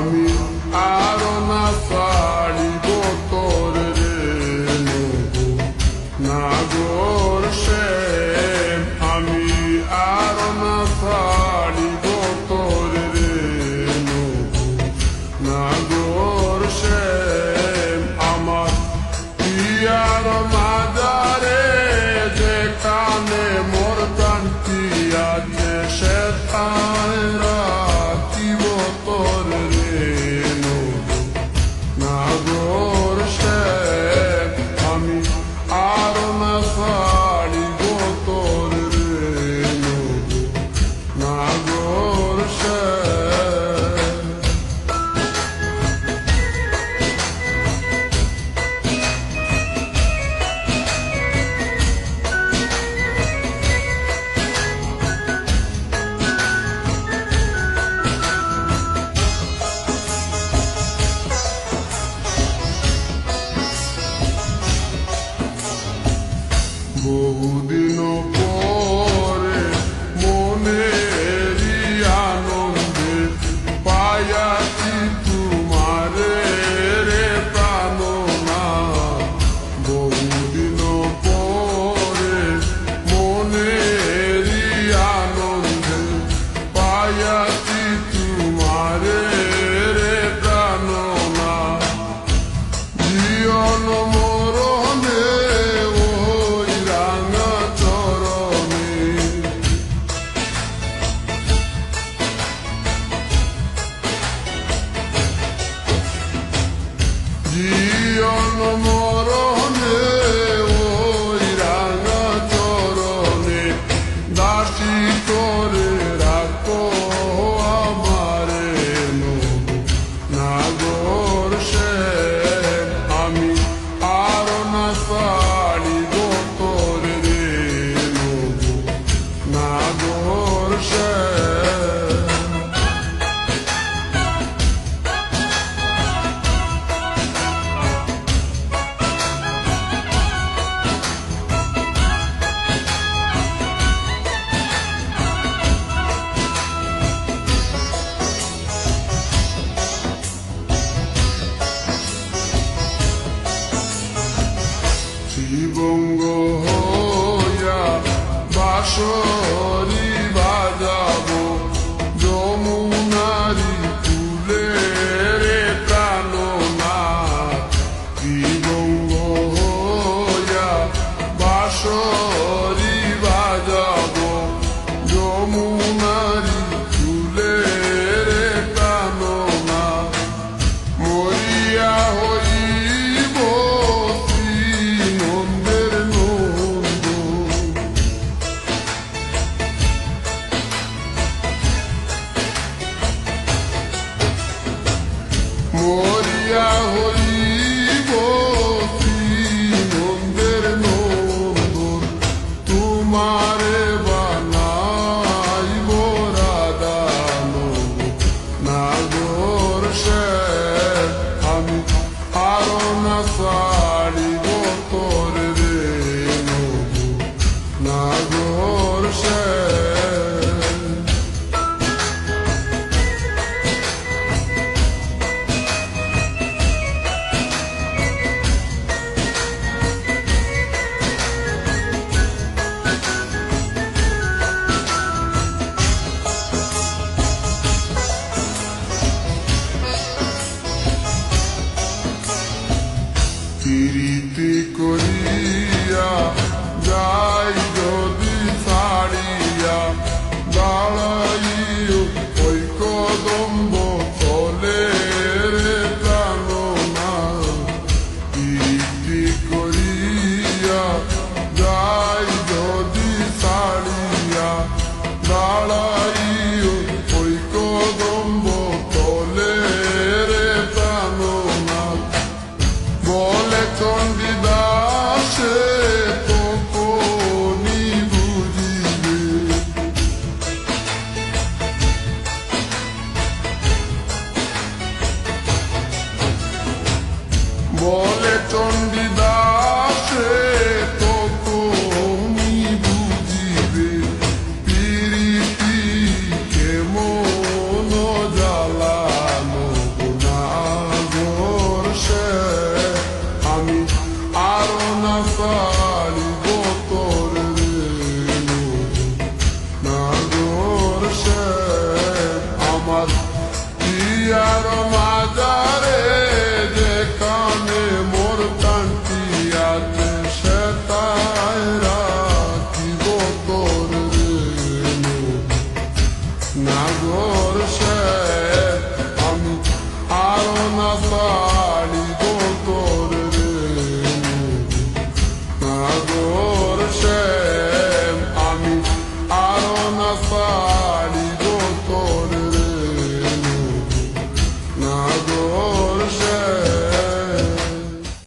আমি আর না ছাড়িব তোর রে নাগর শ্যাম আমি আর না ছাড়িব তোর রে নাগর শ্যাম আমার পিয়ার মাজারে যে কানে মোর কান্তি আছে সে রাখিব তোর রে নাগর শ্যাম আমি আর না ছাড়িব তোর রে নাগর শ্যাম বহুদিন পরে মনেরই আনন্দে পায়াছি তোমারে রে প্রাণনা বহুদিন পরে মনেরই আনন্দে পায়াছি তোমারে রে প্রাণনা জীবন মরণে জীবন মরণে ওই রাঙা চরণে দাসী করে রাখো আমারে নাগর শ্যাম আমি আর না ছাড়িব তোর রে নাগর শ্যাম শিবঙ্গ হইয়া বাঁশরি বাজাবো যমুনারি কুলে রে প্রাণনাথ শিবঙ্গ হইয়া বাঁশরি বাজাবো যমুনা